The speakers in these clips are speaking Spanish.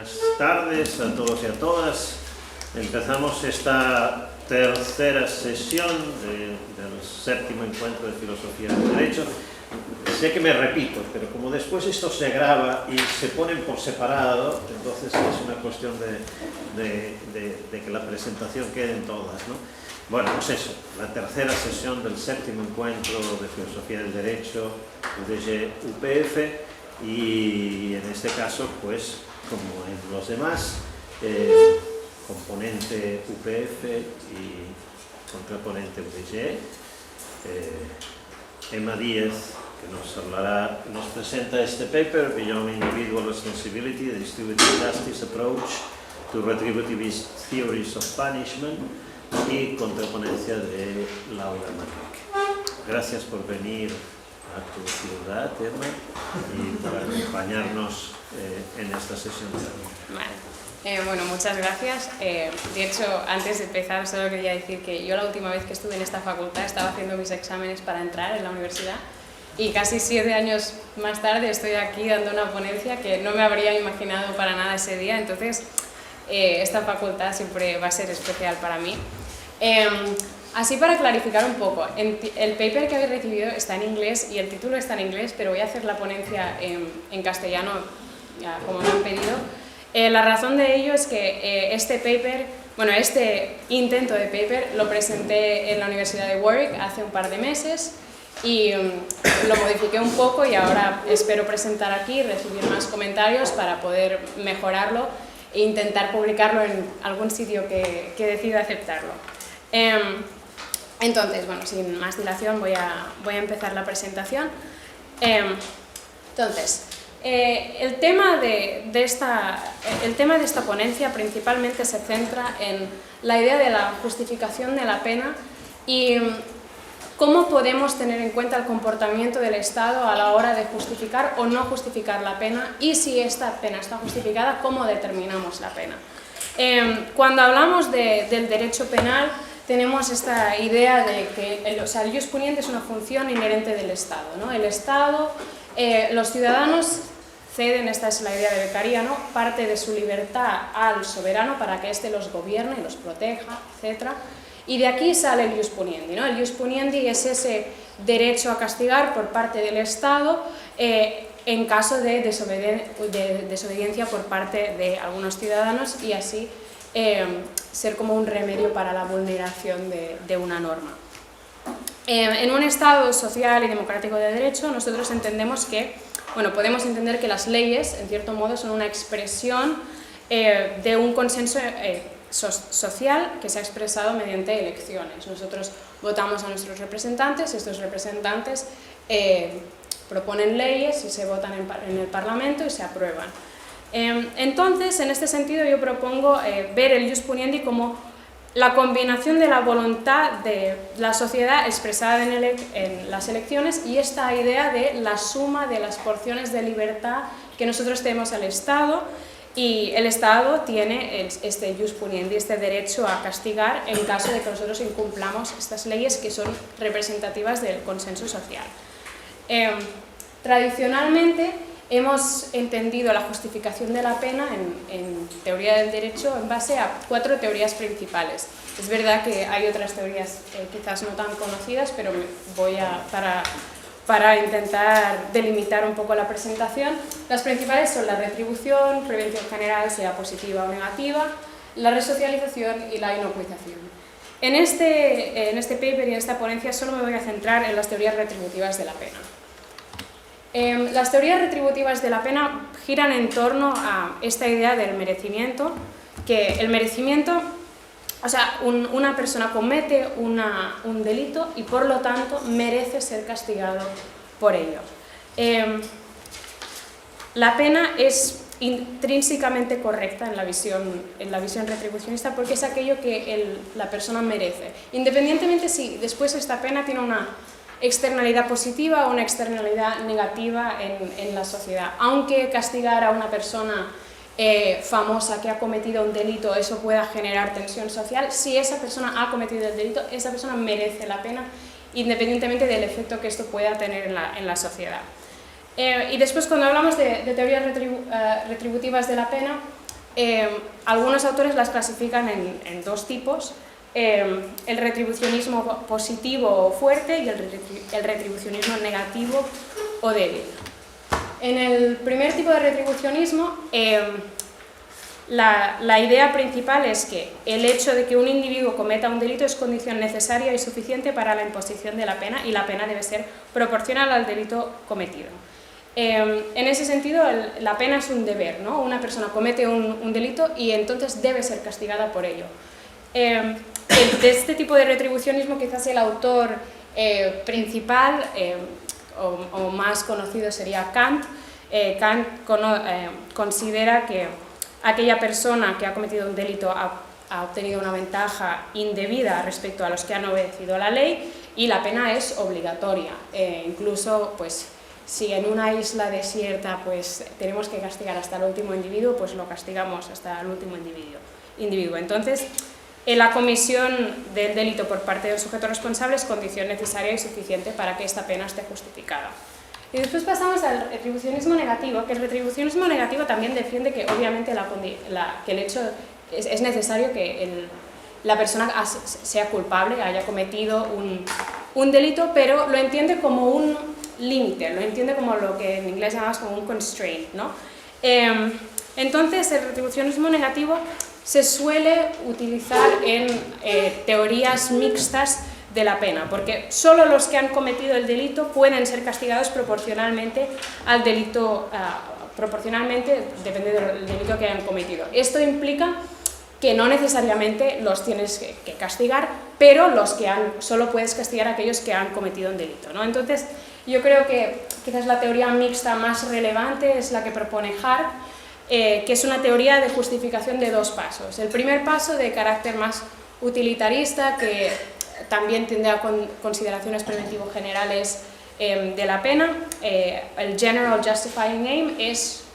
Buenas tardes a todos y a todas. Empezamos esta tercera sesión del séptimo encuentro de Filosofía del Derecho. Sé que me repito, pero como después esto se graba y se ponen por separado, entonces es una cuestión de que la presentación quede en todas, ¿no? Bueno, pues eso, la tercera sesión del séptimo encuentro de Filosofía del Derecho, UDG-UPF, y en este caso, pues, como en los demás, componente UPF y contraponente UDG. Emma Díez, que nos presenta este paper, Beyond Individual Responsibility, the Distributed Justice Approach to Retributivist Theories of Punishment, y contraponencia de Laura Manrique. Gracias por venir a tu ciudad, Emma, y por acompañarnos en esta sesión de hoy. Vale. Bueno, muchas gracias. De hecho, antes de empezar, solo quería decir que yo la última vez que estuve en esta facultad estaba haciendo mis exámenes para entrar en la universidad y casi 7 años más tarde estoy aquí dando una ponencia que no me habría imaginado para nada ese día, entonces esta facultad siempre va a ser especial para mí. Así para clarificar un poco, el paper que habéis recibido está en inglés y el título está en inglés, pero voy a hacer la ponencia en castellano, ya, como me han pedido. La razón de ello es que este intento de paper lo presenté en la Universidad de Warwick hace un par de meses y lo modifiqué un poco y ahora espero presentar aquí, recibir más comentarios para poder mejorarlo e intentar publicarlo en algún sitio que decida aceptarlo. Entonces, bueno, sin más dilación voy a empezar la presentación. El tema de esta ponencia principalmente se centra en la idea de la justificación de la pena y cómo podemos tener en cuenta el comportamiento del Estado a la hora de justificar o no justificar la pena, y si esta pena está justificada, cómo determinamos la pena. Cuando hablamos del derecho penal, tenemos esta idea de que el ius puniendi es una función inherente del Estado, ¿no? El Estado, los ciudadanos ceden, esta es la idea de Beccariano, parte de su libertad al soberano para que éste los gobierne, los proteja, etc. Y de aquí sale el ius puniendi, ¿no? El ius puniendi es ese derecho a castigar por parte del Estado en caso de desobediencia por parte de algunos ciudadanos y así ser como un remedio para la vulneración de una norma. En un Estado social y democrático de derecho, nosotros entendemos que, podemos entender que las leyes, en cierto modo, son una expresión de un consenso social que se ha expresado mediante elecciones. Nosotros votamos a nuestros representantes, estos representantes proponen leyes y se votan en el Parlamento y se aprueban. Entonces, en este sentido, yo propongo ver el ius puniendi como la combinación de la voluntad de la sociedad expresada en las elecciones y esta idea de la suma de las porciones de libertad que nosotros tenemos al Estado, y el Estado tiene este ius puniendi, este derecho a castigar en caso de que nosotros incumplamos estas leyes que son representativas del consenso social. Tradicionalmente hemos entendido la justificación de la pena en teoría del derecho en base a 4 teorías principales. Es verdad que hay otras teorías quizás no tan conocidas, pero para intentar delimitar un poco la presentación, las principales son la retribución, prevención general, sea positiva o negativa, la resocialización y la inocuización. En este paper y en esta ponencia solo me voy a centrar en las teorías retributivas de la pena. Las teorías retributivas de la pena giran en torno a esta idea del merecimiento, que el merecimiento, una persona comete un delito y por lo tanto merece ser castigado por ello. La pena es intrínsecamente correcta en la visión retribucionista porque es aquello que la persona merece, independientemente si después esta pena tiene una externalidad positiva o una externalidad negativa en la sociedad. Aunque castigar a una persona famosa que ha cometido un delito, eso pueda generar tensión social, si esa persona ha cometido el delito, esa persona merece la pena, independientemente del efecto que esto pueda tener en la sociedad. Y después, cuando hablamos de teorías retributivas de la pena, algunos autores las clasifican en dos tipos, el retribucionismo positivo o fuerte y el retribucionismo negativo o débil. En el primer tipo de retribucionismo, la idea principal es que el hecho de que un individuo cometa un delito es condición necesaria y suficiente para la imposición de la pena, y la pena debe ser proporcional al delito cometido. En ese sentido, la pena es un deber, ¿no? Una persona comete un delito y entonces debe ser castigada por ello. De este tipo de retribucionismo, quizás el autor principal o más conocido sería Kant. Kant considera que aquella persona que ha cometido un delito ha obtenido una ventaja indebida respecto a los que han obedecido la ley, y la pena es obligatoria. Incluso, pues, si en una isla desierta pues, tenemos que castigar hasta el último individuo, pues lo castigamos hasta el último individuo. Entonces, la comisión del delito por parte del sujeto responsable es condición necesaria y suficiente para que esta pena esté justificada. Y después pasamos al retribucionismo negativo, que el retribucionismo negativo también defiende que obviamente que el hecho es necesario que la persona sea culpable, haya cometido un delito, pero lo entiende como un límite, lo entiende como lo que en inglés llamamos como un constraint, ¿no? Entonces, el retribucionismo negativo se suele utilizar en teorías mixtas de la pena, porque solo los que han cometido el delito pueden ser castigados proporcionalmente al delito, depende del delito que hayan cometido. Esto implica que no necesariamente los tienes que castigar, pero solo puedes castigar a aquellos que han cometido un delito, ¿no? Entonces, yo creo que quizás la teoría mixta más relevante es la que propone Hart, que es una teoría de justificación de dos pasos. El primer paso, de carácter más utilitarista, que también tendrá consideraciones preventivos generales de la pena. El General Justifying Aim es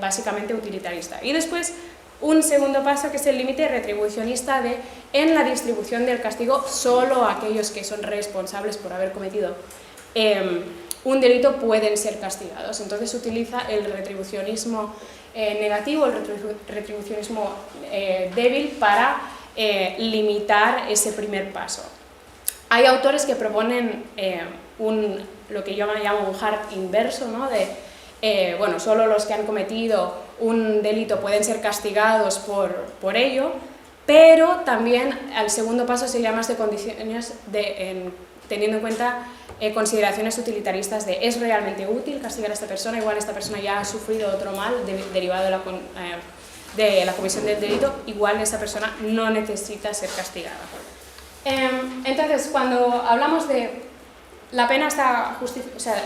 básicamente utilitarista. Y después, un segundo paso, que es el límite retribucionista en la distribución del castigo, solo aquellos que son responsables por haber cometido un delito pueden ser castigados. Entonces utiliza el retribucionismo negativo, el retribucionismo débil para limitar ese primer paso. Hay autores que proponen lo que yo llamo un Hart inverso, ¿no? Bueno, solo los que han cometido un delito pueden ser castigados por ello, pero también al segundo paso sería más de condiciones teniendo en cuenta consideraciones utilitaristas de ¿es realmente útil castigar a esta persona? Igual esta persona ya ha sufrido otro mal derivado de la comisión del delito, igual esa persona no necesita ser castigada. Entonces, cuando hablamos de la pena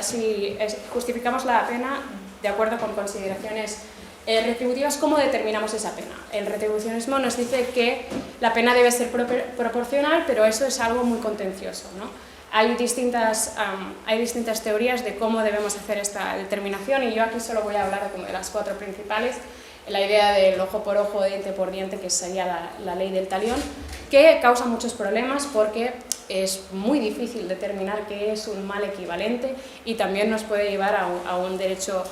si justificamos la pena de acuerdo con consideraciones retributivas, ¿cómo determinamos esa pena? El retribucionismo nos dice que la pena debe ser proporcional, pero eso es algo muy contencioso, ¿no? Hay distintas teorías de cómo debemos hacer esta determinación, y yo aquí solo voy a hablar como de las cuatro principales. La idea del ojo por ojo, diente por diente, que sería la ley del talión, que causa muchos problemas porque es muy difícil determinar qué es un mal equivalente, y también nos puede llevar a un derecho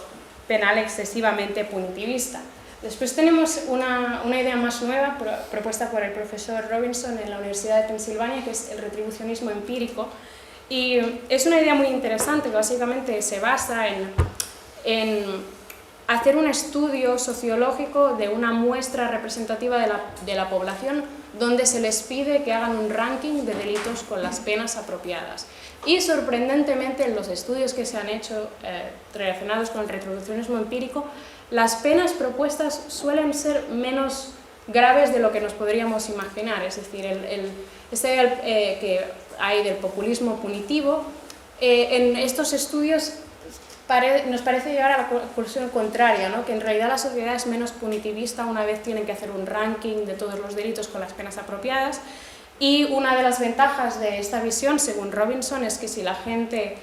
penal excesivamente punitivista. Después tenemos una idea más nueva propuesta por el profesor Robinson en la Universidad de Pensilvania, que es el retribucionismo empírico, y es una idea muy interesante que básicamente se basa en hacer un estudio sociológico de una muestra representativa de la población, donde se les pide que hagan un ranking de delitos con las penas apropiadas. Y sorprendentemente, en los estudios que se han hecho relacionados con el retribucionismo empírico, las penas propuestas suelen ser menos graves de lo que nos podríamos imaginar. Es decir, que hay del populismo punitivo, en estos estudios nos parece llegar a la conclusión contraria, ¿no? Que en realidad la sociedad es menos punitivista una vez tienen que hacer un ranking de todos los delitos con las penas apropiadas. Y una de las ventajas de esta visión, según Robinson, es que si la gente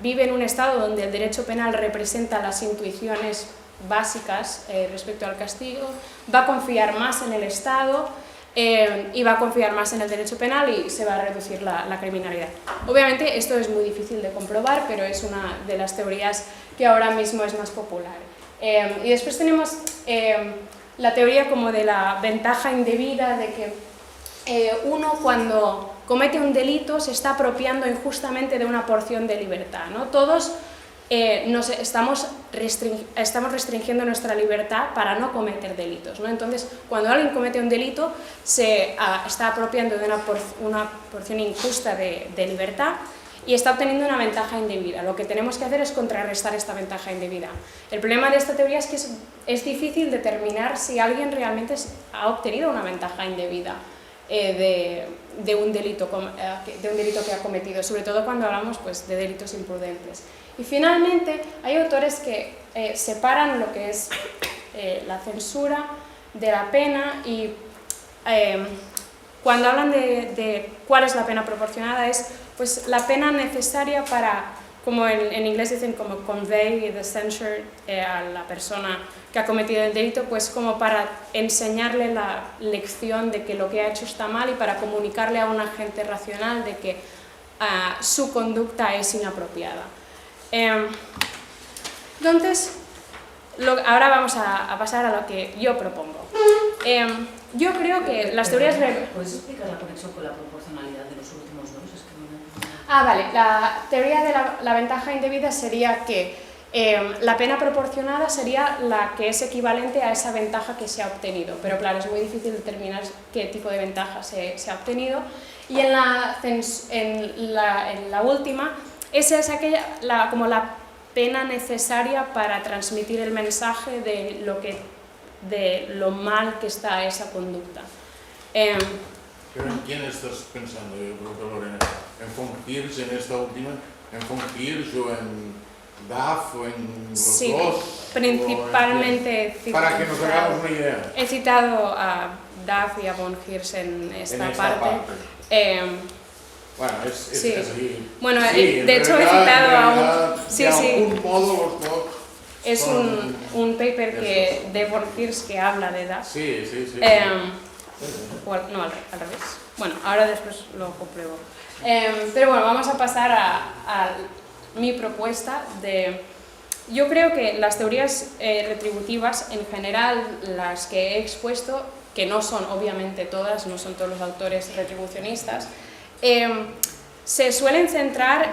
vive en un estado donde el derecho penal representa las intuiciones básicas respecto al castigo, va a confiar más en el Estado y va a confiar más en el derecho penal, y se va a reducir la criminalidad. Obviamente esto es muy difícil de comprobar, pero es una de las teorías que ahora mismo es más popular. Y después tenemos la teoría como de la ventaja indebida, de que uno cuando comete un delito se está apropiando injustamente de una porción de libertad, ¿no? Todos estamos restringiendo nuestra libertad para no cometer delitos, ¿no? Entonces, cuando alguien comete un delito, se está apropiando de una porción injusta de libertad y está obteniendo una ventaja indebida. Lo que tenemos que hacer es contrarrestar esta ventaja indebida. El problema de esta teoría es que es difícil determinar si alguien realmente ha obtenido una ventaja indebida de un delito que ha cometido, sobre todo cuando hablamos pues, de delitos imprudentes. Y finalmente, hay autores que separan lo que es la censura de la pena y cuando hablan de cuál es la pena proporcionada es pues, la pena necesaria para, como en inglés dicen, como convey the censure a la persona que ha cometido el delito, pues como para enseñarle la lección de que lo que ha hecho está mal y para comunicarle a un agente racional de que su conducta es inapropiada. Entonces, ahora vamos a pasar a lo que yo propongo. Yo creo que las teorías... ¿Puedes explicar la conexión con la proporcionalidad de los últimos dos? Es que no me... Vale. La teoría de la ventaja indebida sería que la pena proporcionada sería la que es equivalente a esa ventaja que se ha obtenido. Pero claro, es muy difícil determinar qué tipo de ventaja se ha obtenido. Y en la última... Esa es como la pena necesaria para transmitir el mensaje de lo mal que está esa conducta. ¿Pero en quién estás pensando, yo creo que Lorena? ¿En von Hirsch, en esta última? ¿En von Hirsch o en Duff o en los sí, dos? principalmente para que nos hagamos una idea. He citado a Duff y a von Hirsch en esta parte. Bueno, sí. Es así. Bueno, sí, de hecho he citado a un... Sí, de sí. algún modo los dos. Es un paper de von Hirsch que habla de Duff. Sí. No, al revés. Bueno, ahora después lo compruebo. Pero bueno, vamos a pasar a mi propuesta de... Yo creo que las teorías retributivas, en general, las que he expuesto, que no son obviamente todas, no son todos los autores retribucionistas, se suelen centrar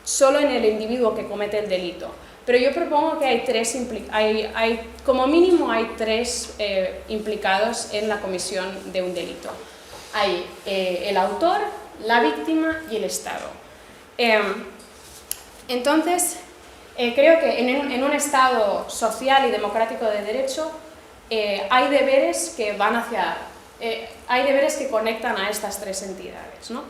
solo en el individuo que comete el delito. Pero yo propongo que como mínimo hay tres implicados en la comisión de un delito. Hay el autor, la víctima y el Estado. Entonces, creo que en un Estado social y democrático de derecho hay deberes que hay deberes que conectan a estas tres entidades, ¿no?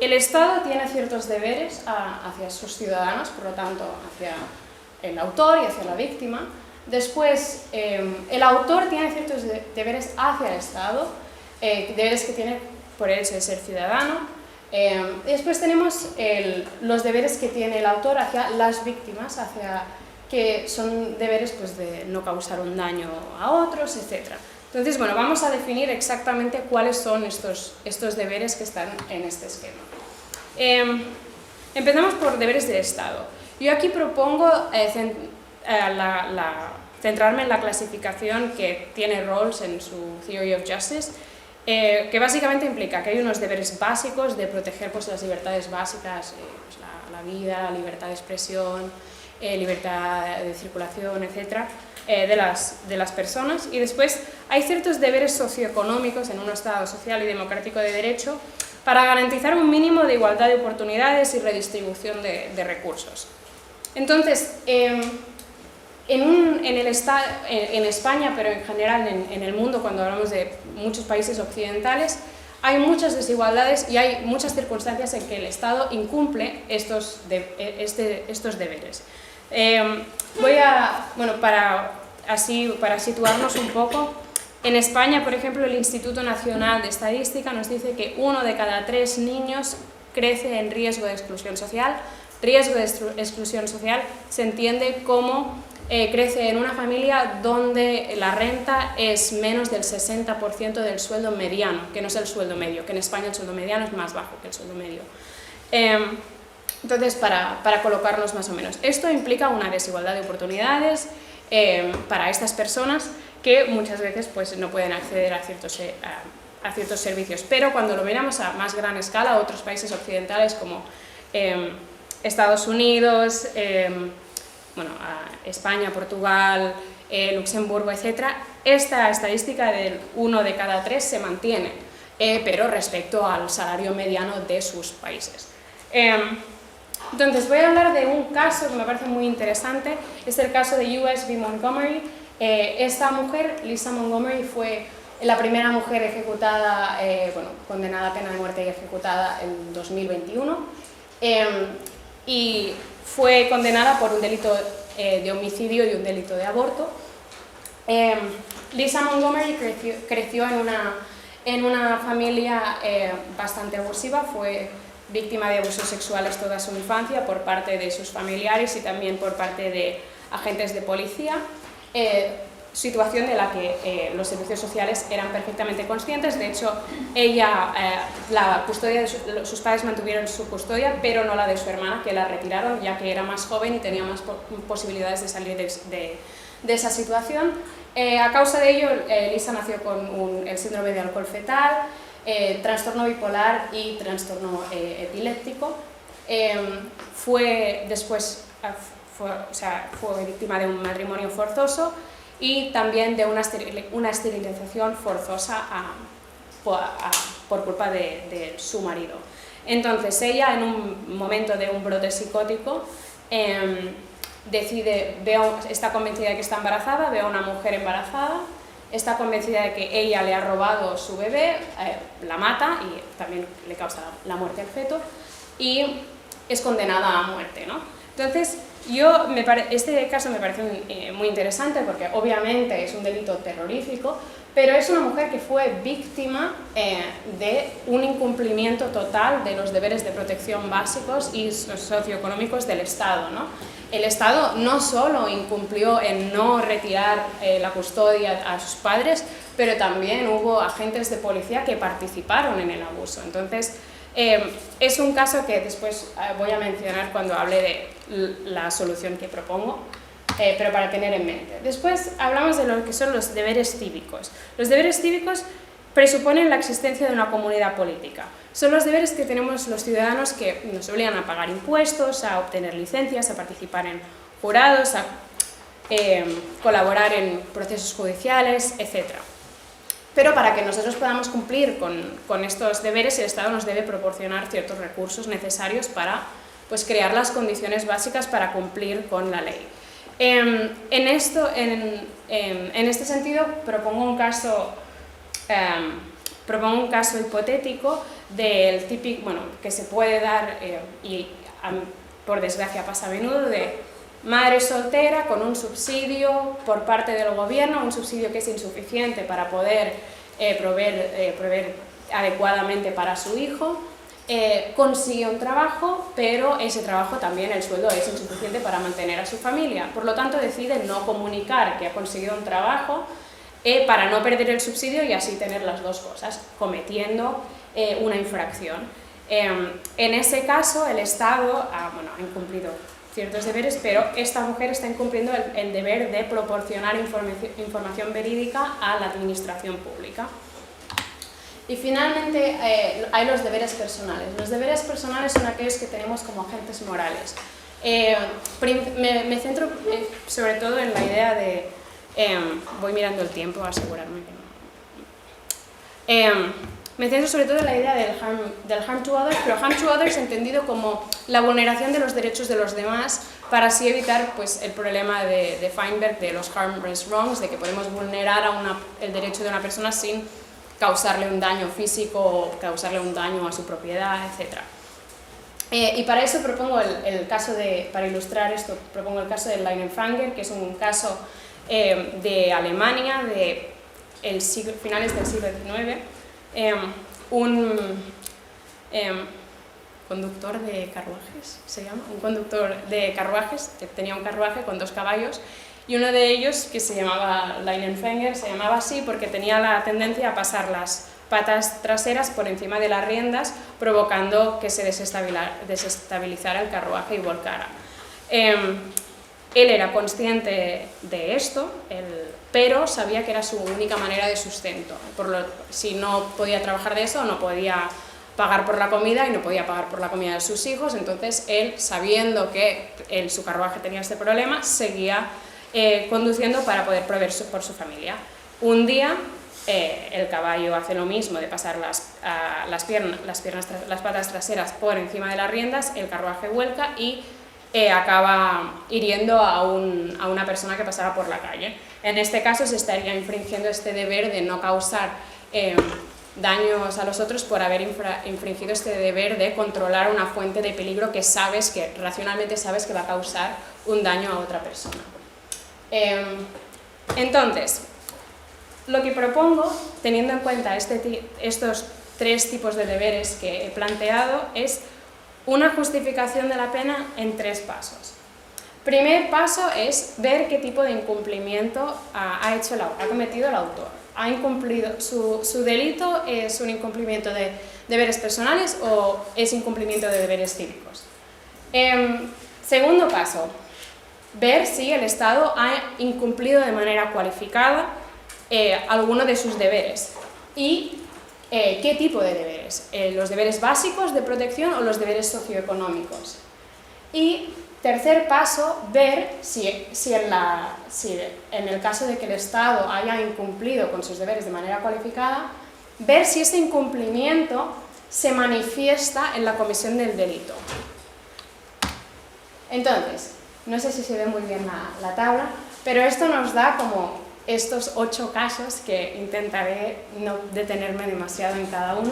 El Estado tiene ciertos deberes hacia sus ciudadanos, por lo tanto, hacia el autor y hacia la víctima. Después, el autor tiene ciertos deberes hacia el Estado, deberes que tiene por el hecho de ser ciudadano. Y después tenemos los deberes que tiene el autor hacia las víctimas, que son deberes pues, de no causar un daño a otros, etc. Entonces, bueno, vamos a definir exactamente cuáles son estos deberes que están en este esquema. Empezamos por deberes del Estado. Yo aquí propongo centrarme en la clasificación que tiene Rawls en su Theory of Justice, que básicamente implica que hay unos deberes básicos de proteger pues, las libertades básicas, pues, la vida, la libertad de expresión, libertad de circulación, etc., de las personas, y después hay ciertos deberes socioeconómicos en un Estado social y democrático de derecho para garantizar un mínimo de igualdad de oportunidades y redistribución de recursos. Entonces, en España, pero en general en el mundo, cuando hablamos de muchos países occidentales, hay muchas desigualdades y hay muchas circunstancias en que el Estado incumple estos deberes. Para situarnos un poco, en España, por ejemplo, el Instituto Nacional de Estadística nos dice que 1 de cada 3 niños crece en riesgo de exclusión social. Riesgo de exclusión social se entiende como crece en una familia donde la renta es menos del 60% del sueldo mediano, que no es el sueldo medio, que en España el sueldo mediano es más bajo que el sueldo medio. Entonces, para colocarnos más o menos, esto implica una desigualdad de oportunidades para estas personas que muchas veces pues, no pueden acceder a ciertos servicios. Pero cuando lo miramos a más gran escala, otros países occidentales como Estados Unidos, España, Portugal, Luxemburgo, etc., esta estadística del 1 de cada 3 se mantiene, pero respecto al salario mediano de sus países. Entonces voy a hablar de un caso que me parece muy interesante, es el caso de U.S. v. Montgomery. Esta mujer, Lisa Montgomery, fue la primera mujer ejecutada, condenada a pena de muerte y ejecutada en 2021, y fue condenada por un delito de homicidio y un delito de aborto. Lisa Montgomery creció en una familia bastante abusiva, fue víctima de abusos sexuales toda su infancia por parte de sus familiares y también por parte de agentes de policía, situación de la que los servicios sociales eran perfectamente conscientes. De hecho, ella, la custodia de sus padres mantuvieron su custodia, pero no la de su hermana, que la retiraron ya que era más joven y tenía más posibilidades de salir de esa situación. A causa de ello, Lisa nació con el síndrome de alcohol fetal, trastorno bipolar y trastorno epiléptico. Fue víctima de un matrimonio forzoso y también de una esterilización forzosa por culpa de su marido. Entonces ella, en un momento de un brote psicótico, está convencida de que está embarazada, ve a una mujer embarazada, está convencida de que ella le ha robado su bebé, la mata y también le causa la muerte al feto y es condenada a muerte, ¿no? Entonces, este caso me parece muy interesante porque obviamente es un delito terrorífico, pero es una mujer que fue víctima de un incumplimiento total de los deberes de protección básicos y socioeconómicos del Estado, ¿no? El Estado no solo incumplió en no retirar la custodia a sus padres, pero también hubo agentes de policía que participaron en el abuso. Entonces, es un caso que después voy a mencionar cuando hable de la solución que propongo, pero para tener en mente. Después hablamos de lo que son los deberes cívicos. Los deberes cívicos presuponen la existencia de una comunidad política. Son los deberes que tenemos los ciudadanos que nos obligan a pagar impuestos, a obtener licencias, a participar en jurados, a colaborar en procesos judiciales, etc. Pero para que nosotros podamos cumplir con estos deberes, el Estado nos debe proporcionar ciertos recursos necesarios para crear las condiciones básicas para cumplir con la ley. En este sentido, propongo un caso hipotético del típico, que se puede dar, y por desgracia pasa a menudo, de madre soltera con un subsidio por parte del gobierno, un subsidio que es insuficiente para poder proveer adecuadamente para su hijo. Consigue un trabajo, pero ese trabajo también, el sueldo es insuficiente para mantener a su familia. Por lo tanto, decide no comunicar que ha conseguido un trabajo para no perder el subsidio y así tener las dos cosas, cometiendo una infracción. En ese caso, el Estado ha incumplido ciertos deberes, pero esta mujer está incumpliendo el deber de proporcionar información verídica a la administración pública. Y finalmente hay los deberes personales. Los deberes personales son aquellos que tenemos como agentes morales. Me centro sobre todo en la idea de... voy mirando el tiempo a asegurarme que no... me centro sobre todo en la idea del harm to others, pero harm to others entendido como la vulneración de los derechos de los demás para así evitar el problema de Feinberg, de los harmless wrongs, de que podemos vulnerar el derecho de una persona sin causarle un daño físico o causarle un daño a su propiedad, etc. Y para eso propongo para ilustrar esto, propongo el caso de Leinenfanger, que es un caso de Alemania, de finales del siglo XIX, un conductor de carruajes, un conductor de carruajes, que tenía un carruaje con 2 caballos, y uno de ellos, que se llamaba Leinenfanger, se llamaba así porque tenía la tendencia a pasar las patas traseras por encima de las riendas, provocando que se desestabilizara el carruaje y volcara. Él era consciente de esto, pero sabía que era su única manera de sustento. Si no podía trabajar de eso, no podía pagar por la comida y no podía pagar por la comida de sus hijos, entonces él, sabiendo que su carruaje tenía este problema, seguía conduciendo para poder proveer por su familia. Un día el caballo hace lo mismo, de pasar las patas traseras por encima de las riendas, el carruaje vuelca y acaba hiriendo a una persona que pasaba por la calle. En este caso se estaría infringiendo este deber de no causar daños a los otros por haber infringido este deber de controlar una fuente de peligro que racionalmente sabes que va a causar un daño a otra persona. Entonces, lo que propongo, teniendo en cuenta estos 3 tipos de deberes que he planteado, es una justificación de la pena en 3 pasos. Primer paso es ver qué tipo de incumplimiento ha cometido el autor. ¿Ha incumplido su delito? ¿Es un incumplimiento de deberes personales o es incumplimiento de deberes cívicos? Segundo paso, ver si el Estado ha incumplido de manera cualificada alguno de sus deberes y qué tipo de deberes, los deberes básicos de protección o los deberes socioeconómicos. Y tercer paso, ver si en el caso de que el Estado haya incumplido con sus deberes de manera cualificada, ver si este incumplimiento se manifiesta en la comisión del delito. Entonces, no sé si se ve muy bien la tabla, pero esto nos da como estos 8 casos que intentaré no detenerme demasiado en cada uno.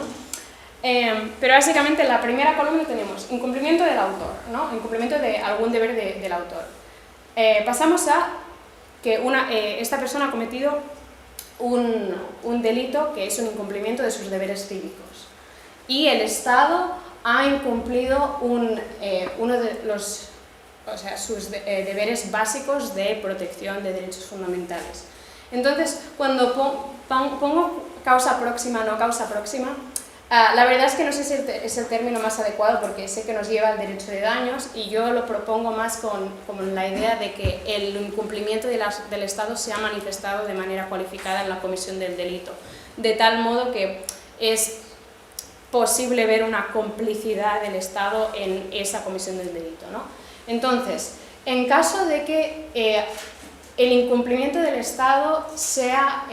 Pero básicamente en la primera columna tenemos incumplimiento del autor, ¿no? Incumplimiento de algún deber del autor. Pasamos a que esta persona ha cometido un delito que es un incumplimiento de sus deberes cívicos y el Estado ha incumplido uno de sus deberes básicos de protección de derechos fundamentales. Entonces, cuando pongo causa próxima, no causa próxima, la verdad es que no sé si es el término más adecuado porque sé que nos lleva al derecho de daños y yo lo propongo más con la idea de que el incumplimiento del Estado se ha manifestado de manera cualificada en la comisión del delito, de tal modo que es posible ver una complicidad del Estado en esa comisión del delito, ¿no? Entonces, en caso de que el incumplimiento del Estado sea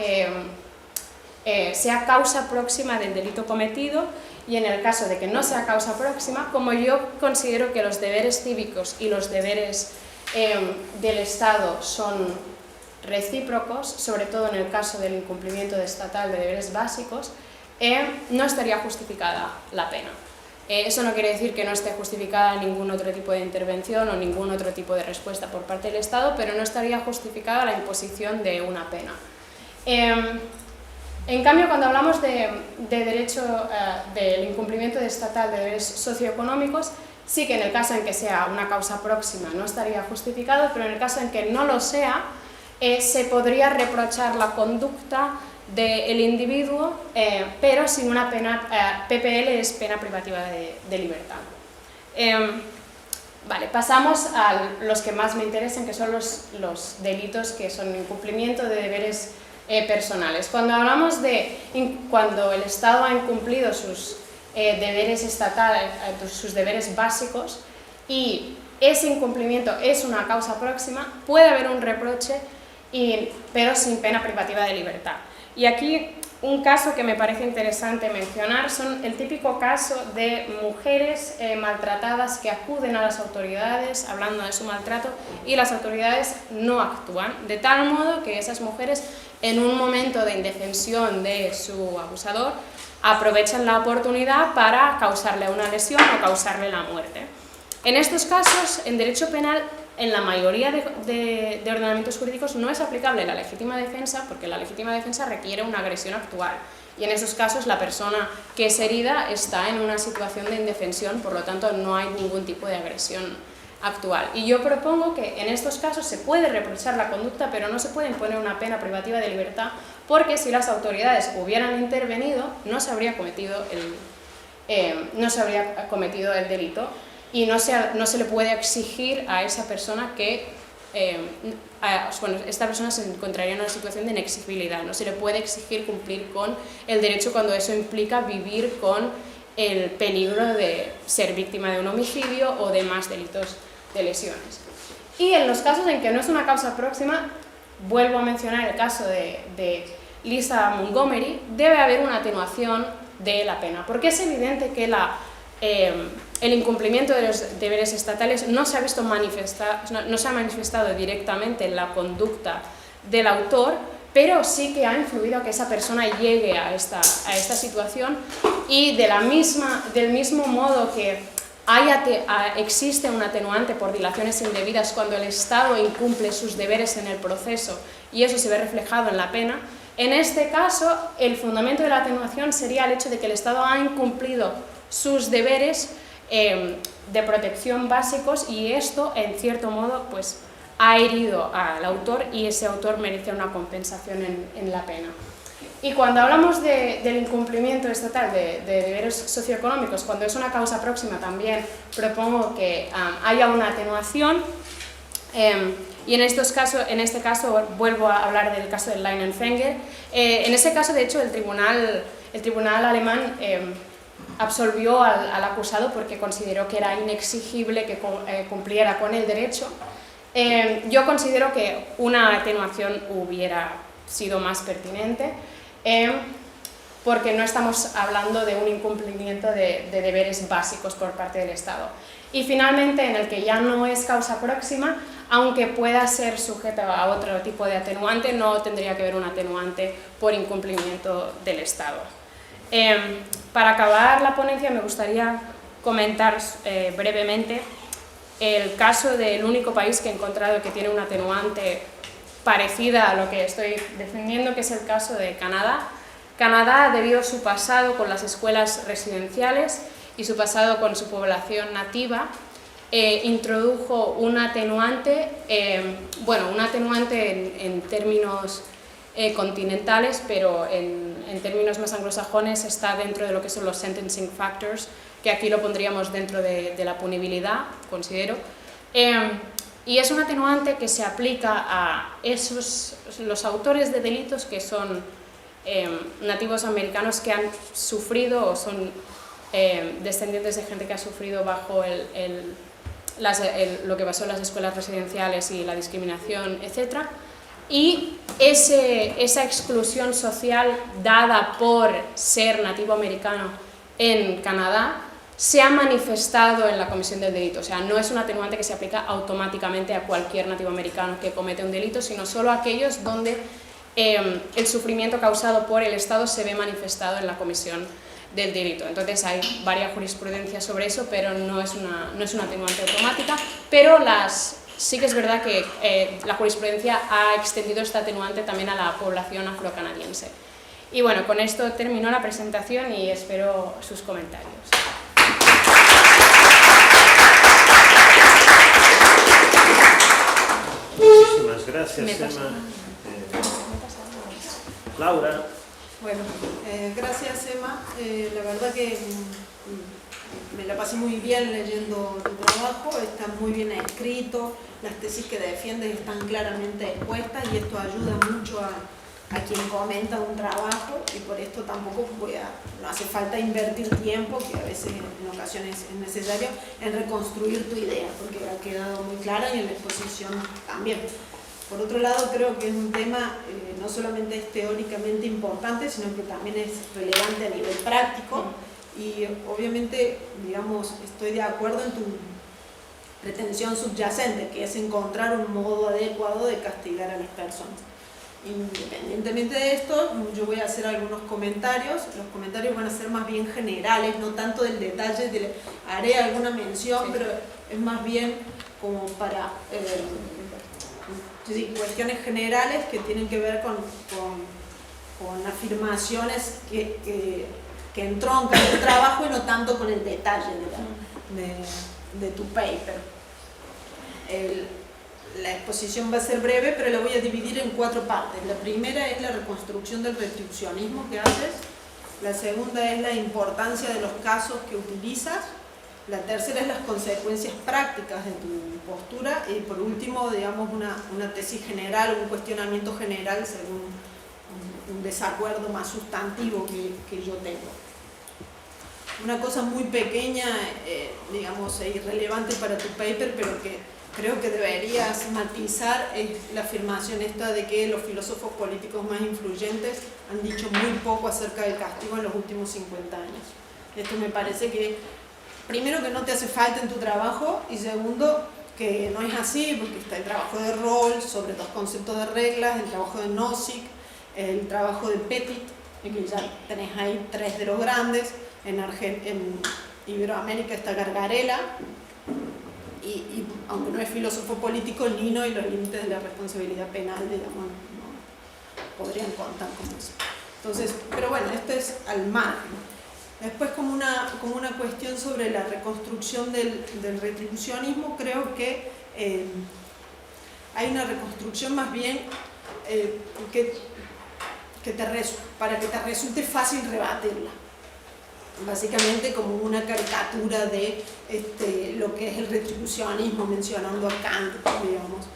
causa próxima del delito cometido y en el caso de que no sea causa próxima, como yo considero que los deberes cívicos y los deberes del Estado son recíprocos, sobre todo en el caso del incumplimiento estatal de deberes básicos, no estaría justificada la pena. Eso no quiere decir que no esté justificada ningún otro tipo de intervención o ningún otro tipo de respuesta por parte del Estado, pero no estaría justificada la imposición de una pena. En cambio, cuando hablamos de derecho del incumplimiento estatal de deberes socioeconómicos, sí que en el caso en que sea una causa próxima no estaría justificado, pero en el caso en que no lo sea, se podría reprochar la conducta del individuo, pero sin una pena, PPL es pena privativa de libertad. Vale, pasamos a los que más me interesan, que son los delitos que son incumplimiento de deberes personales. Cuando hablamos de cuando el Estado ha incumplido sus deberes estatales, sus deberes básicos, y ese incumplimiento es una causa próxima, puede haber un reproche, pero sin pena privativa de libertad. Y aquí un caso que me parece interesante mencionar son el típico caso de mujeres maltratadas que acuden a las autoridades hablando de su maltrato y las autoridades no actúan, de tal modo que esas mujeres en un momento de indefensión de su abusador aprovechan la oportunidad para causarle una lesión o causarle la muerte. En estos casos, en derecho penal, en la mayoría de ordenamientos jurídicos no es aplicable la legítima defensa, porque la legítima defensa requiere una agresión actual y en esos casos la persona que es herida está en una situación de indefensión, por lo tanto no hay ningún tipo de agresión actual. Y yo propongo que en estos casos se puede reprochar la conducta, pero no se puede imponer una pena privativa de libertad, porque si las autoridades hubieran intervenido no se habría cometido el delito, y no se le puede exigir a esa persona que esta persona se encontraría en una situación de inexigibilidad. No se le puede exigir cumplir con el derecho cuando eso implica vivir con el peligro de ser víctima de un homicidio o de más delitos de lesiones. Y en los casos en que no es una causa próxima, vuelvo a mencionar el caso de Lisa Montgomery, debe haber una atenuación de la pena, porque es evidente que el incumplimiento de los deberes estatales no se ha manifestado directamente en la conducta del autor, pero sí que ha influido a que esa persona llegue a esta situación, y del mismo modo que existe un atenuante por dilaciones indebidas cuando el Estado incumple sus deberes en el proceso y eso se ve reflejado en la pena, en este caso el fundamento de la atenuación sería el hecho de que el Estado ha incumplido sus deberes de protección básicos, y esto en cierto modo pues ha herido al autor, y ese autor merece una compensación en la pena. Y cuando hablamos del incumplimiento estatal de deberes socioeconómicos, cuando es una causa próxima, también propongo que haya una atenuación, y en este caso vuelvo a hablar del caso del Leinenfänger. En ese caso, de hecho, el tribunal alemán absolvió al acusado porque consideró que era inexigible que cumpliera con el derecho. Yo considero que una atenuación hubiera sido más pertinente, porque no estamos hablando de un incumplimiento de deberes básicos por parte del Estado. Y finalmente, en el que ya no es causa próxima, aunque pueda ser sujeto a otro tipo de atenuante, no tendría que haber un atenuante por incumplimiento del Estado. Para acabar la ponencia me gustaría comentar brevemente el caso del único país que he encontrado que tiene una atenuante parecida a lo que estoy defendiendo, que es el caso de Canadá. Canadá, debido a su pasado con las escuelas residenciales y su pasado con su población nativa, introdujo un atenuante, en términos continentales, pero en términos más anglosajones está dentro de lo que son los sentencing factors, que aquí lo pondríamos dentro de la punibilidad, considero. Y es un atenuante que se aplica a los autores de delitos que son nativos americanos que han sufrido o son descendientes de gente que ha sufrido bajo lo que pasó en las escuelas residenciales y la discriminación, etc. Y esa exclusión social dada por ser nativo americano en Canadá se ha manifestado en la comisión del delito. O sea, no es un atenuante que se aplica automáticamente a cualquier nativo americano que comete un delito, sino solo a aquellos donde el sufrimiento causado por el Estado se ve manifestado en la comisión del delito. Entonces hay varias jurisprudencias sobre eso, pero no es una atenuante automática, pero sí que es verdad que la jurisprudencia ha extendido esta atenuante también a la población afrocanadiense. Y bueno, con esto termino la presentación y espero sus comentarios. Muchísimas gracias, Emma. Laura. Bueno, gracias, Emma. La verdad que me la pasé muy bien leyendo tu trabajo, está muy bien escrito, las tesis que defiendes están claramente expuestas y esto ayuda mucho a quien comenta un trabajo, y por esto tampoco no hace falta invertir tiempo, que a veces en ocasiones es necesario, en reconstruir tu idea, porque ha quedado muy clara y en la exposición también. Por otro lado, creo que es un tema no solamente es teóricamente importante, sino que también es relevante a nivel práctico, y obviamente, digamos, estoy de acuerdo en tu pretensión subyacente, que es encontrar un modo adecuado de castigar a las personas. Independientemente de esto, yo voy a hacer algunos comentarios. Los comentarios van a ser más bien generales, no tanto del detalle, haré alguna mención, pero es más bien como para cuestiones generales que tienen que ver con afirmaciones que entroncan el trabajo y no tanto con el detalle de tu paper. la exposición va a ser breve, pero la voy a dividir en 4 partes. La primera es la reconstrucción del retribucionismo que haces. La segunda es la importancia de los casos que utilizas. La tercera es las consecuencias prácticas de tu postura. Y por último, digamos, una tesis general, un cuestionamiento general según un desacuerdo más sustantivo que yo tengo. Una cosa muy pequeña, digamos, e irrelevante para tu paper, pero que creo que deberías matizar, es la afirmación esta de que los filósofos políticos más influyentes han dicho muy poco acerca del castigo en los últimos 50 años. Esto me parece que, primero, que no te hace falta en tu trabajo, y segundo, que no es así, porque está el trabajo de Rawls sobre 2 conceptos de reglas, el trabajo de Nozick, el trabajo de Petit, y que ya tenés ahí 3 de los grandes. En Iberoamérica está Gargarella, y aunque no es filósofo político, Lino y los límites de la responsabilidad penal, digamos, no podrían contar con eso. Entonces, pero bueno, esto es al margen. Después, como una cuestión sobre la reconstrucción del retribucionismo, creo que hay una reconstrucción más bien para que te resulte fácil rebatirla. Básicamente como una caricatura de lo que es el retribucionismo, mencionando a Kant, digamos.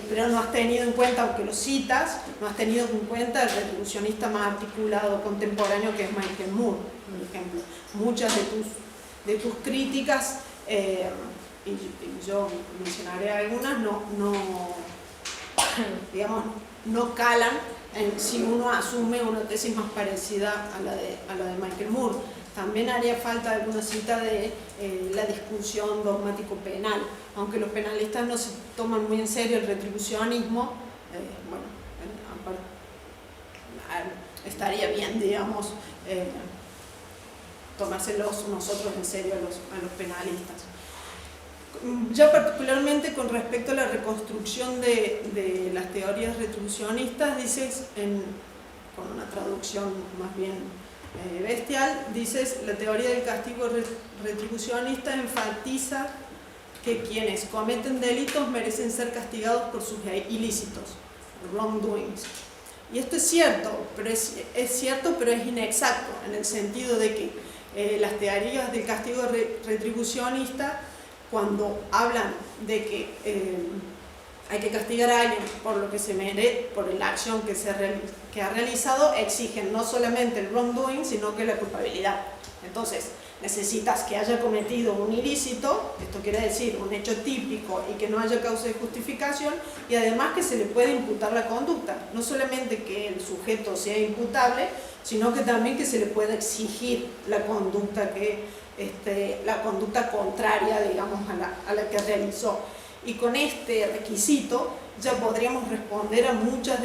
Pero no has tenido en cuenta, aunque lo citas, no has tenido en cuenta el retribucionista más articulado contemporáneo, que es Michael Moore, por ejemplo. Muchas de tus críticas, y yo mencionaré algunas, no calan si uno asume una tesis más parecida a la de Michael Moore. También haría falta alguna cita de la discusión dogmático-penal, aunque los penalistas no se toman muy en serio el retribucionismo. Estaría bien, digamos, tomárselos nosotros en serio a los penalistas. Ya particularmente con respecto a la reconstrucción de las teorías retribucionistas, dices, con una traducción más bien bestial, dices: la teoría del castigo retribucionista enfatiza que quienes cometen delitos merecen ser castigados por sus ilícitos, wrongdoings. Y esto es cierto, pero es inexacto, en el sentido de que las teorías del castigo retribucionista, cuando hablan de que hay que castigar a alguien por lo que se merece, por la acción que ha realizado, exigen no solamente el wrongdoing, sino que la culpabilidad. Entonces, necesitas que haya cometido un ilícito, esto quiere decir un hecho típico y que no haya causa de justificación, y además que se le puede imputar la conducta. No solamente que el sujeto sea imputable, sino que también que se le pueda exigir la conducta la conducta contraria, digamos, a la que realizó. Y con este requisito ya podríamos responder a muchas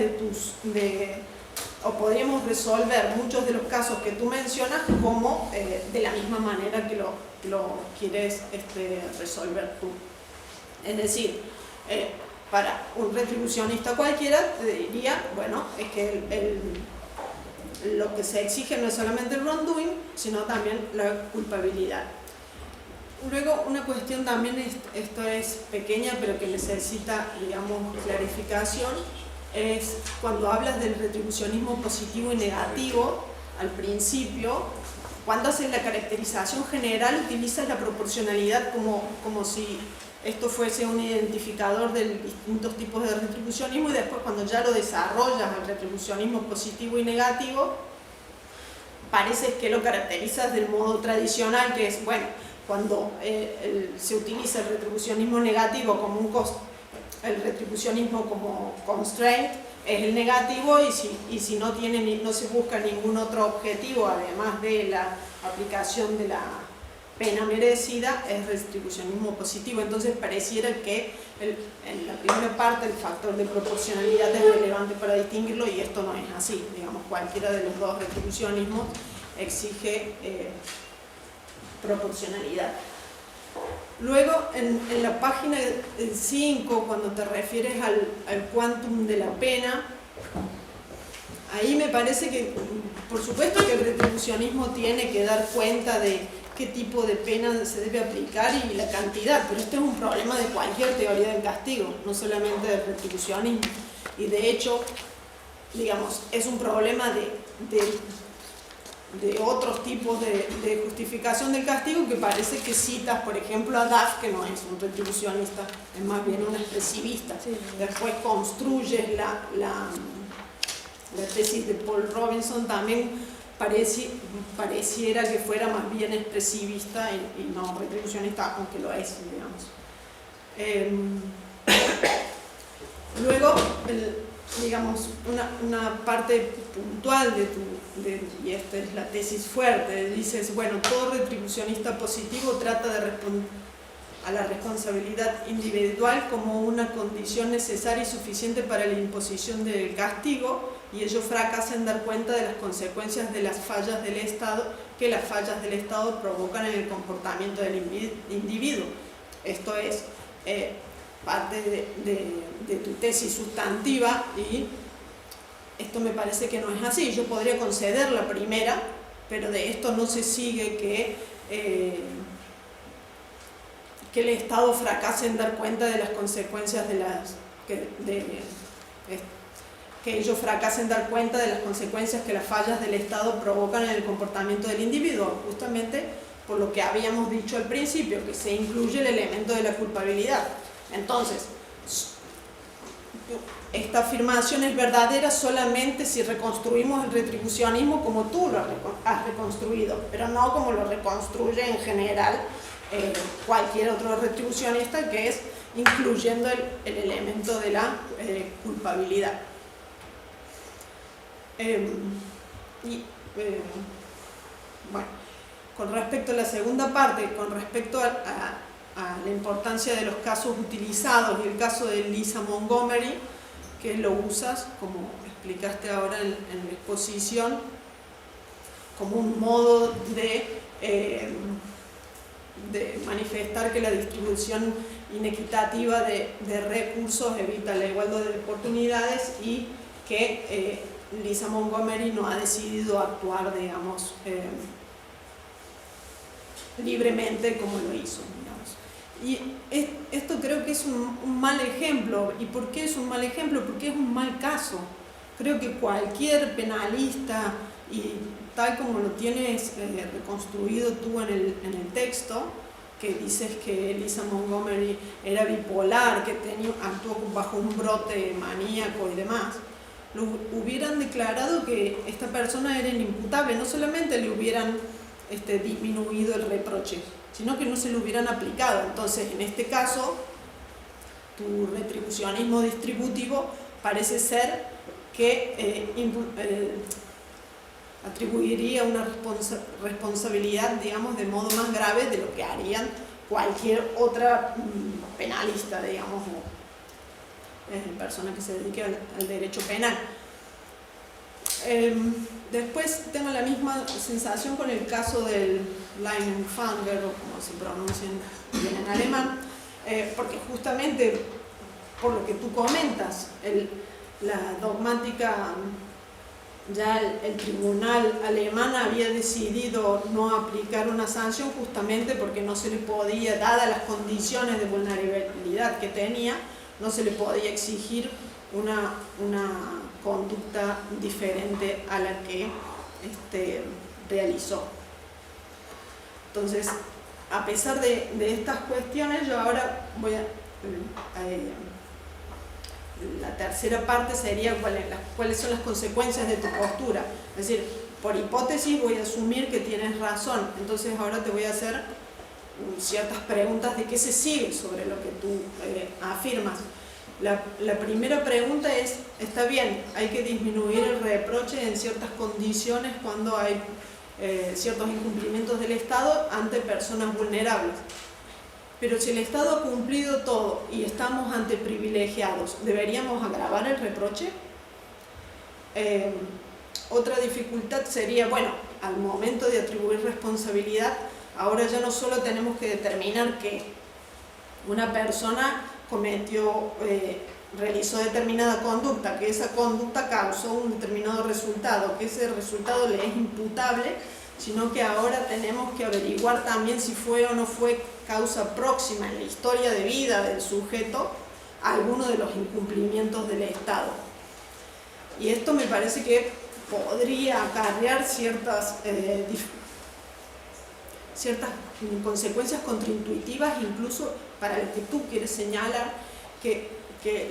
o podríamos resolver muchos de los casos que tú mencionas como de la misma manera que lo quieres resolver tú. Es decir, para un retribucionista cualquiera te diría, bueno, es que lo que se exige no es solamente el wrongdoing, sino también la culpabilidad. Luego, una cuestión también, esto es pequeña pero que necesita, digamos, clarificación, es cuando hablas del retribucionismo positivo y negativo, al principio, cuando haces la caracterización general, utilizas la proporcionalidad como si esto fuese un identificador de distintos tipos de retribucionismo, y después, cuando ya lo desarrollas, el retribucionismo positivo y negativo, parece que lo caracterizas del modo tradicional, que es, bueno, cuando se utiliza el retribucionismo negativo como un costo, el retribucionismo como constraint es el negativo, y si no se busca ningún otro objetivo además de la aplicación de la pena merecida, es retribucionismo positivo. Entonces pareciera que en la primera parte el factor de proporcionalidad es relevante para distinguirlo, y esto no es así. Digamos, cualquiera de los dos retribucionismos exige proporcionalidad. Luego, en la página 5, cuando te refieres al quantum de la pena, ahí me parece que, por supuesto que el retribucionismo tiene que dar cuenta de qué tipo de pena se debe aplicar y la cantidad, pero este es un problema de cualquier teoría del castigo, no solamente del retribucionismo. Y de hecho, digamos, es un problema de otros tipos de justificación del castigo, que parece que citas, por ejemplo, a Duff, que no es un retribucionista, es más bien un expresivista. Sí. Después construyes la tesis de Paul Robinson, también pareciera que fuera más bien expresivista y no retribucionista, aunque lo es, digamos. Luego, digamos, una parte puntual y esta es la tesis fuerte, dices, bueno, todo retribucionista positivo trata de responder a la responsabilidad individual como una condición necesaria y suficiente para la imposición del castigo, y ellos fracasan en dar cuenta de las consecuencias de las fallas del Estado, que las fallas del Estado provocan en el comportamiento del individuo. Esto es parte de tu tesis sustantiva, y esto me parece que no es así. Yo podría conceder la primera, pero de esto no se sigue que el Estado fracase en dar cuenta de las consecuencias que ellos fracasen en dar cuenta de las consecuencias que las fallas del Estado provocan en el comportamiento del individuo, justamente por lo que habíamos dicho al principio, que se incluye el elemento de la culpabilidad. Entonces, esta afirmación es verdadera solamente si reconstruimos el retribucionismo como tú lo has reconstruido, pero no como lo reconstruye en general cualquier otro retribucionista, que es incluyendo el elemento de la culpabilidad. Bueno, con respecto a la segunda parte, con respecto a la importancia de los casos utilizados y el caso de Lisa Montgomery, que lo usas, como explicaste ahora en la exposición, como un modo de manifestar que la distribución inequitativa de recursos evita la igualdad de oportunidades, y que Lisa Montgomery no ha decidido actuar, digamos, libremente como lo hizo, digamos. Y esto creo que es un mal ejemplo. ¿Y por qué es un mal ejemplo? Porque es un mal caso. Creo que cualquier penalista, y tal como lo tienes reconstruido tú en el texto, que dices que Lisa Montgomery era bipolar, que actuó bajo un brote maníaco y demás, lo hubieran declarado que esta persona era inimputable. No solamente le hubieran disminuido el reproche, sino que no se lo hubieran aplicado. Entonces, en este caso, tu retribucionismo distributivo parece ser que atribuiría una responsabilidad, digamos, de modo más grave de lo que harían cualquier otra penalista, digamos, o persona que se dedique al derecho penal. Después tengo la misma sensación con el caso del Leinenfanger, o como se pronuncia bien en alemán, porque justamente por lo que tú comentas, la dogmática, ya el tribunal alemán había decidido no aplicar una sanción justamente porque no se le podía, dadas las condiciones de vulnerabilidad que tenía, no se le podía exigir una conducta diferente a la que realizó. Entonces, a pesar de estas cuestiones, yo ahora voy la tercera parte sería cuáles son las consecuencias de tu postura. Es decir, por hipótesis voy a asumir que tienes razón, entonces ahora te voy a hacer ciertas preguntas de qué se sigue sobre lo que tú afirmas. La primera pregunta es, está bien, hay que disminuir el reproche en ciertas condiciones cuando hay ciertos incumplimientos del Estado ante personas vulnerables. Pero si el Estado ha cumplido todo y estamos ante privilegiados, ¿deberíamos agravar el reproche? Otra dificultad sería, bueno, al momento de atribuir responsabilidad, ahora ya no solo tenemos que determinar que una persona realizó determinada conducta, que esa conducta causó un determinado resultado, que ese resultado le es imputable, sino que ahora tenemos que averiguar también si fue o no fue causa próxima en la historia de vida del sujeto a alguno de los incumplimientos del Estado. Y esto me parece que podría acarrear ciertas consecuencias contraintuitivas, incluso para lo que tú quieres señalar, que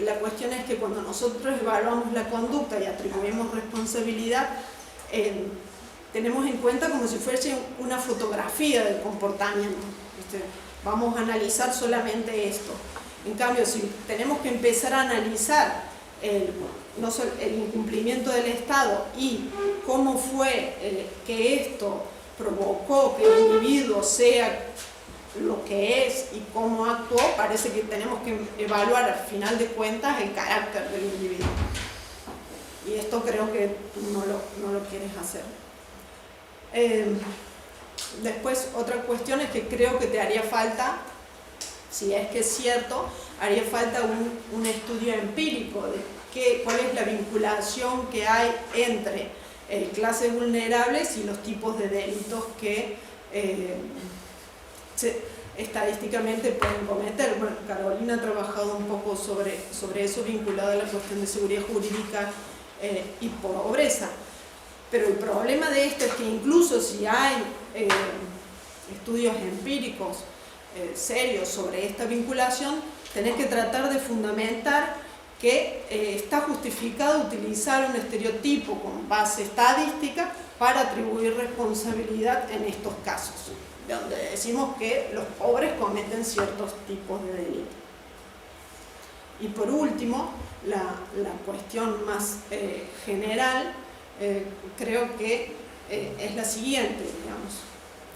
la cuestión es que cuando nosotros evaluamos la conducta y atribuimos responsabilidad, tenemos en cuenta como si fuese una fotografía del comportamiento. Vamos a analizar solamente esto. En cambio, si tenemos que empezar a analizar no solo el incumplimiento del Estado y cómo fue que esto provocó que el individuo sea lo que es y cómo actuó, parece que tenemos que evaluar al final de cuentas el carácter del individuo. Y esto creo que no lo quieres hacer. Después, otra cuestión es que creo que te haría falta, si es que es cierto, haría falta un estudio empírico de cuál es la vinculación que hay entre clases vulnerables y los tipos de delitos que estadísticamente pueden cometer. Bueno, Carolina ha trabajado un poco sobre eso, vinculado a la cuestión de seguridad jurídica y pobreza. Pero el problema de esto es que incluso si hay estudios empíricos serios sobre esta vinculación, tenés que tratar de fundamentar que está justificado utilizar un estereotipo con base estadística para atribuir responsabilidad en estos casos, donde decimos que los pobres cometen ciertos tipos de delitos. Y por último, la cuestión más general, creo que es la siguiente, digamos,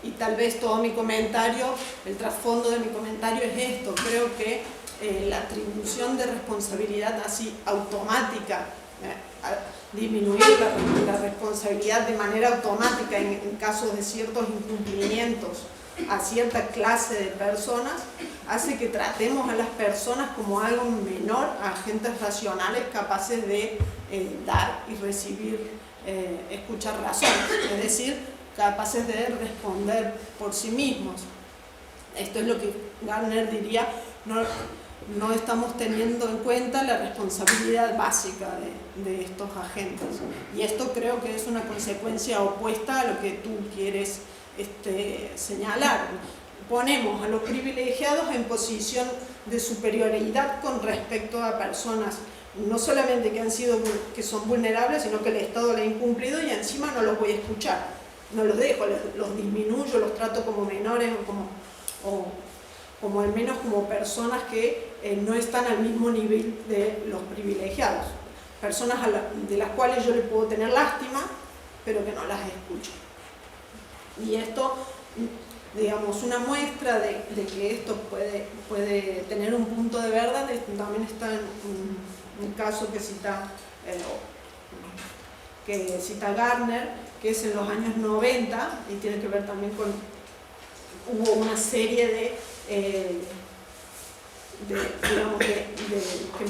y tal vez todo mi comentario, el trasfondo de mi comentario es esto. Creo que la atribución de responsabilidad así automática, disminuir la responsabilidad de manera automática en casos de ciertos incumplimientos a cierta clase de personas, hace que tratemos a las personas como algo menor a agentes racionales capaces de dar y recibir, escuchar razones, es decir, capaces de responder por sí mismos. Esto es lo que Gardner diría, no estamos teniendo en cuenta la responsabilidad básica de estos agentes. Y esto creo que es una consecuencia opuesta a lo que tú quieres señalar. Ponemos a los privilegiados en posición de superioridad con respecto a personas no solamente que son vulnerables, sino que el Estado le ha incumplido y encima no los voy a escuchar. No los dejo, los disminuyo, los trato como menores o como al menos como personas que no están al mismo nivel de los privilegiados. Personas de las cuales yo le puedo tener lástima, pero que no las escucho. Y esto, digamos, una muestra de que esto puede tener un punto de verdad, también está en un caso que cita Gardner, que es en los años 90, y tiene que ver también con, hubo una serie que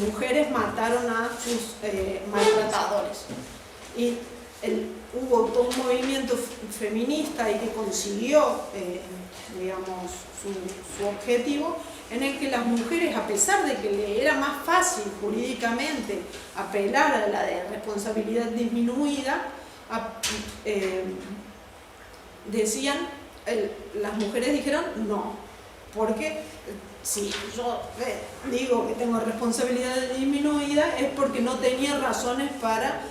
mujeres mataron a sus maltratadores. Y hubo todo un movimiento feminista y que consiguió, digamos, su objetivo, en el que las mujeres, a pesar de que le era más fácil jurídicamente apelar a la de responsabilidad disminuida, las mujeres dijeron no, porque si yo digo que tengo responsabilidad disminuida es porque no tenía razones para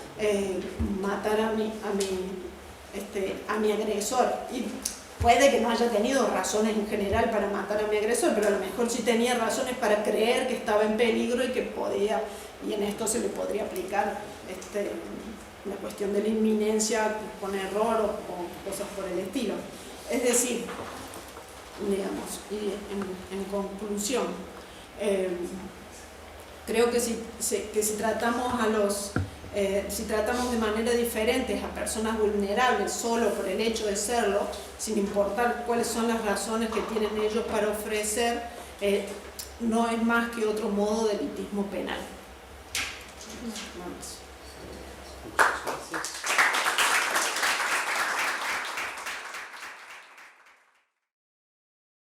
matar a mi agresor. Y puede que no haya tenido razones en general para matar a mi agresor, pero a lo mejor sí tenía razones para creer que estaba en peligro y que podía, y en esto se le podría aplicar la cuestión de la inminencia con error o cosas por el estilo. Es decir, digamos, y en conclusión, creo que si tratamos si tratamos de manera diferente a personas vulnerables solo por el hecho de serlo, sin importar cuáles son las razones que tienen ellos para ofrecer, no es más que otro modo de elitismo penal. Vamos.